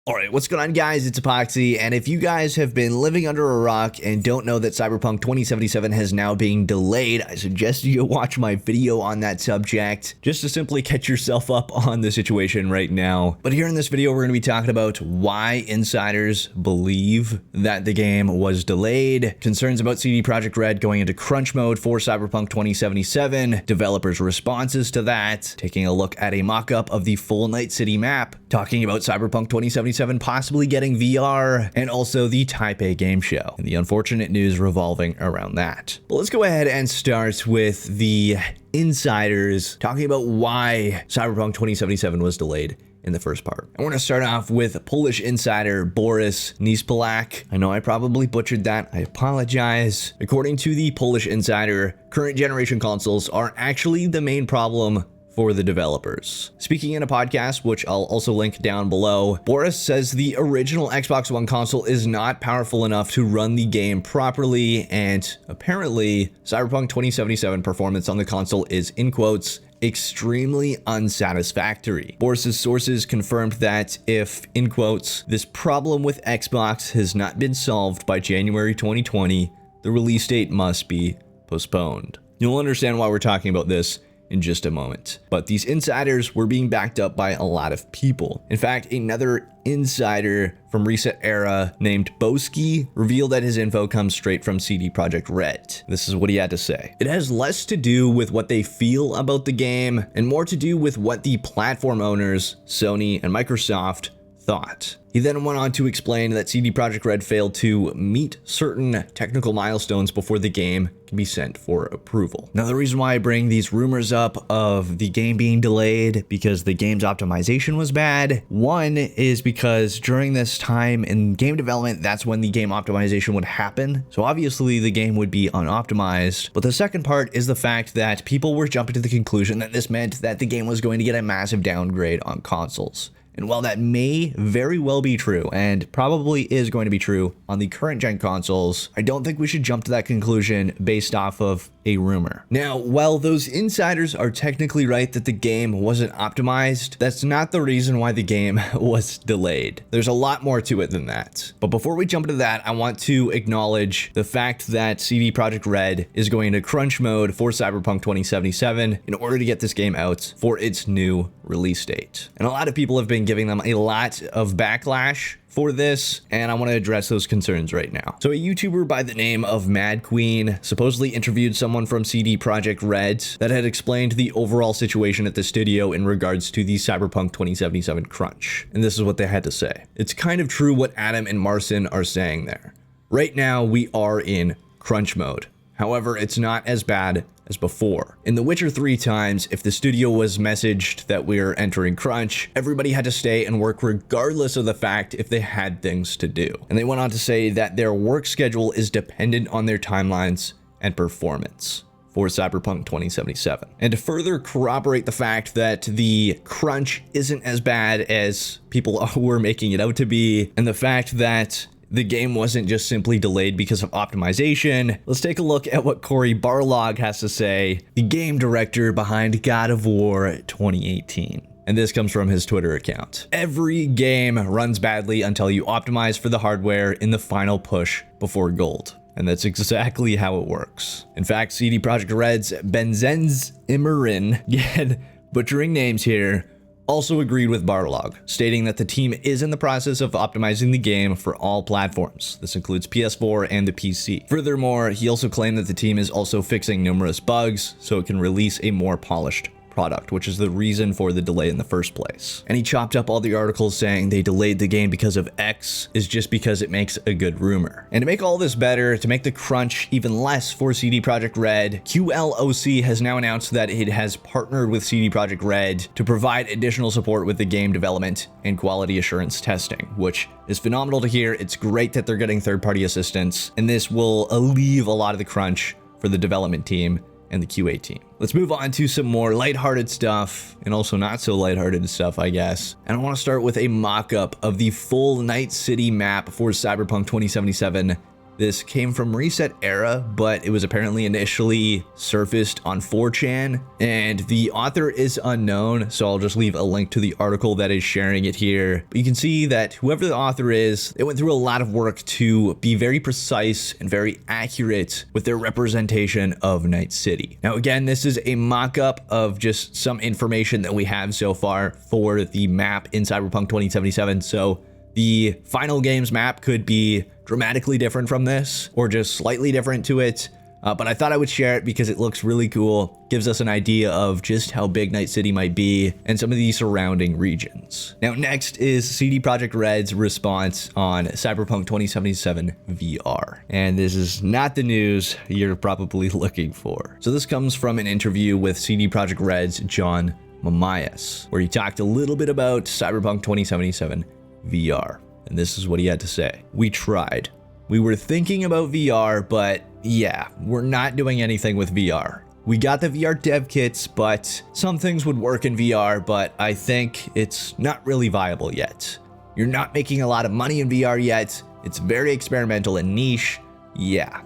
Alright, what's going on guys? It's Apoqsi, and if you guys have been living under a rock and don't know that Cyberpunk 2077 has now been delayed, I suggest you watch my video on that subject, just to simply catch yourself up on the situation right now. But here in this video, we're going to be talking about why insiders believe that the game was delayed, concerns about CD Projekt Red going into crunch mode for Cyberpunk 2077, developers' responses to that, taking a look at a mock-up of the full Night City map, talking about Cyberpunk 2077 possibly getting VR, and also the Taipei game show, and the unfortunate news revolving around that. But let's go ahead and start with the insiders talking about why Cyberpunk 2077 was delayed in the first part. I want to start off with Polish insider Boris Nispalak. I know I probably butchered that. I apologize. According to the Polish insider, current generation consoles are actually the main problem for the developers. Speaking in a podcast, which I'll also link down below, Boris says the original Xbox One console is not powerful enough to run the game properly, and apparently Cyberpunk 2077 performance on the console is, in quotes, extremely unsatisfactory. Boris's sources confirmed that if, in quotes, this problem with Xbox has not been solved by January 2020, the release date must be postponed. You'll understand why we're talking about this in just a moment. But these insiders were being backed up by a lot of people. In fact, another insider from Reset Era named Boski revealed that his info comes straight from CD Projekt Red. This is what he had to say. It has less to do with what they feel about the game and more to do with what the platform owners, Sony and Microsoft, thought. He then went on to explain that CD Projekt Red failed to meet certain technical milestones before the game can be sent for approval. Now, the reason why I bring these rumors up of the game being delayed because the game's optimization was bad, one is because during this time in game development, that's when the game optimization would happen. So obviously the game would be unoptimized. But the second part is the fact that people were jumping to the conclusion that this meant that the game was going to get a massive downgrade on consoles. And while that may very well be true, and probably is going to be true on the current gen consoles, I don't think we should jump to that conclusion based off of a rumor. Now, while those insiders are technically right that the game wasn't optimized, that's not the reason why the game was delayed. There's a lot more to it than that. But before we jump into that, I want to acknowledge the fact that CD Projekt Red is going into crunch mode for Cyberpunk 2077 in order to get this game out for its new release date. And a lot of people have been giving them a lot of backlash for this, and I want to address those concerns right now. So a YouTuber by the name of Mad Queen supposedly interviewed someone from CD Projekt Red that had explained the overall situation at the studio in regards to the Cyberpunk 2077 crunch. And this is what they had to say. It's kind of true what Adam and Marcin are saying there. Right now, we are in crunch mode. However, it's not as bad as before. In The Witcher 3 times, if the studio was messaged that we're entering crunch, everybody had to stay and work regardless of the fact if they had things to do. And they went on to say that their work schedule is dependent on their timelines and performance for Cyberpunk 2077. And to further corroborate the fact that the crunch isn't as bad as people were making it out to be, and the fact that the game wasn't just simply delayed because of optimization, let's take a look at what Cory Barlog has to say, the game director behind God of War 2018. And this comes from his Twitter account. Every game runs badly until you optimize for the hardware in the final push before gold. And that's exactly how it works. In fact, CD Projekt Red's Benzenz Immerin, again, butchering names here, also agreed with Barlog, stating that the team is in the process of optimizing the game for all platforms. This includes PS4 and the PC. Furthermore, he also claimed that the team is also fixing numerous bugs so it can release a more polished product, which is the reason for the delay in the first place. And he chopped up all the articles saying they delayed the game because of X is just because it makes a good rumor. And to make all this better, to make the crunch even less for CD Projekt Red, QLOC has now announced that it has partnered with CD Projekt Red to provide additional support with the game development and quality assurance testing, which is phenomenal to hear. It's great that they're getting third-party assistance, and this will alleviate a lot of the crunch for the development team and the QA team. Let's move on to some more lighthearted stuff, and also not so lighthearted stuff, I guess. And I want to start with a mock-up of the full Night City map for Cyberpunk 2077 This came from Reset Era, but it was apparently initially surfaced on 4chan, and the author is unknown, so I'll just leave a link to the article that is sharing it here. But you can see that whoever the author is, they went through a lot of work to be very precise and very accurate with their representation of Night City. Now again, this is a mock-up of just some information that we have so far for the map in Cyberpunk 2077, so the final game's map could be dramatically different from this, or just slightly different to it, but I thought I would share it because it looks really cool, gives us an idea of just how big Night City might be and some of the surrounding regions. Now next is CD Projekt Red's response on Cyberpunk 2077 VR. And this is not the news you're probably looking for. So this comes from an interview with CD Projekt Red's John Mamias, where he talked a little bit about Cyberpunk 2077 VR. And this is what he had to say. We tried. We were thinking about VR, but yeah, we're not doing anything with VR. We got the VR dev kits, but some things would work in VR, but I think it's not really viable yet. You're not making a lot of money in VR yet. It's very experimental and niche. Yeah,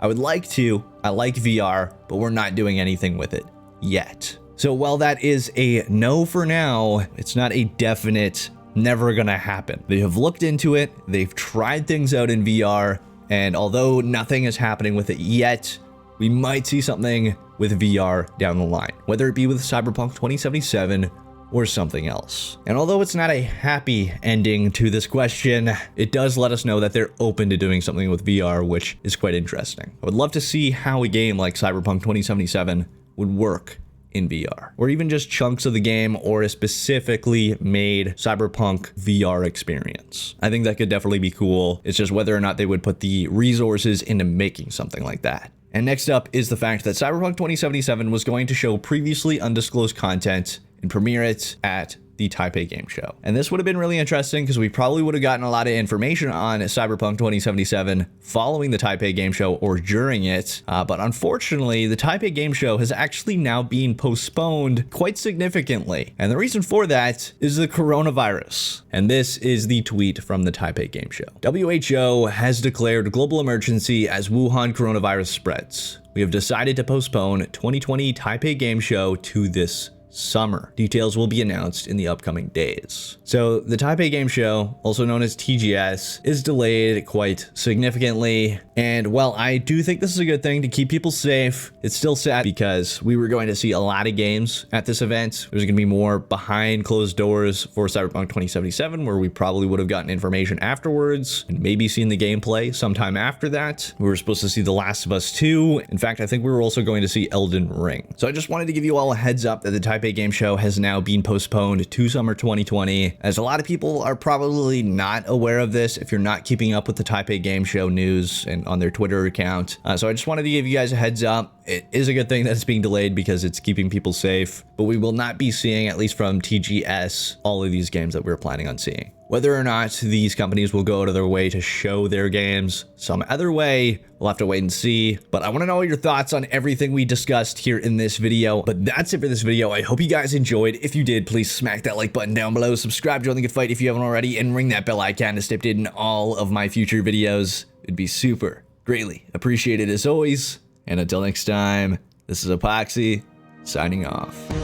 I would like to. I like VR, but we're not doing anything with it yet. So while that is a no for now, it's not a definite never gonna happen. They have looked into it, they've tried things out in VR, and although nothing is happening with it yet, we might see something with VR down the line, whether it be with Cyberpunk 2077 or something else. And although it's not a happy ending to this question, it does let us know that they're open to doing something with VR, which is quite interesting. I would love to see how a game like Cyberpunk 2077 would work in VR, or even just chunks of the game or a specifically made Cyberpunk VR experience. I think that could definitely be cool. It's just whether or not they would put the resources into making something like that. And next up is the fact that Cyberpunk 2077 was going to show previously undisclosed content and premiere it at the Taipei game show. And this would have been really interesting because we probably would have gotten a lot of information on Cyberpunk 2077 following the Taipei game show or during it. But unfortunately, the Taipei game show has actually now been postponed quite significantly. And the reason for that is the coronavirus. And this is the tweet from the Taipei game show. WHO has declared global emergency as Wuhan coronavirus spreads. We have decided to postpone 2020 Taipei game show to this summer. Details will be announced in the upcoming days. So the Taipei game show, also known as TGS, is delayed quite significantly. And while I do think this is a good thing to keep people safe, it's still sad because we were going to see a lot of games at this event. There's going to be more behind closed doors for Cyberpunk 2077, where we probably would have gotten information afterwards and maybe seen the gameplay sometime after that. We were supposed to see The Last of Us 2. In fact, I think we were also going to see Elden Ring. So I just wanted to give you all a heads up that the Taipei game show has now been postponed to summer 2020, as a lot of people are probably not aware of this if you're not keeping up with the Taipei game show news and on their Twitter account. So I just wanted to give you guys a heads up. It is a good thing that it's being delayed because it's keeping people safe, but we will not be seeing, at least from TGS, all of these games that we're planning on seeing. Whether or not these companies will go out of their way to show their games some other way, we'll have to wait and see. But I want to know your thoughts on everything we discussed here in this video. But that's it for this video. I hope you guys enjoyed. If you did, please smack that like button down below. Subscribe, join the good fight if you haven't already, and ring that bell icon to stay updated in all of my future videos. It'd be super greatly appreciated as always. And until next time, this is Apoqsi, signing off.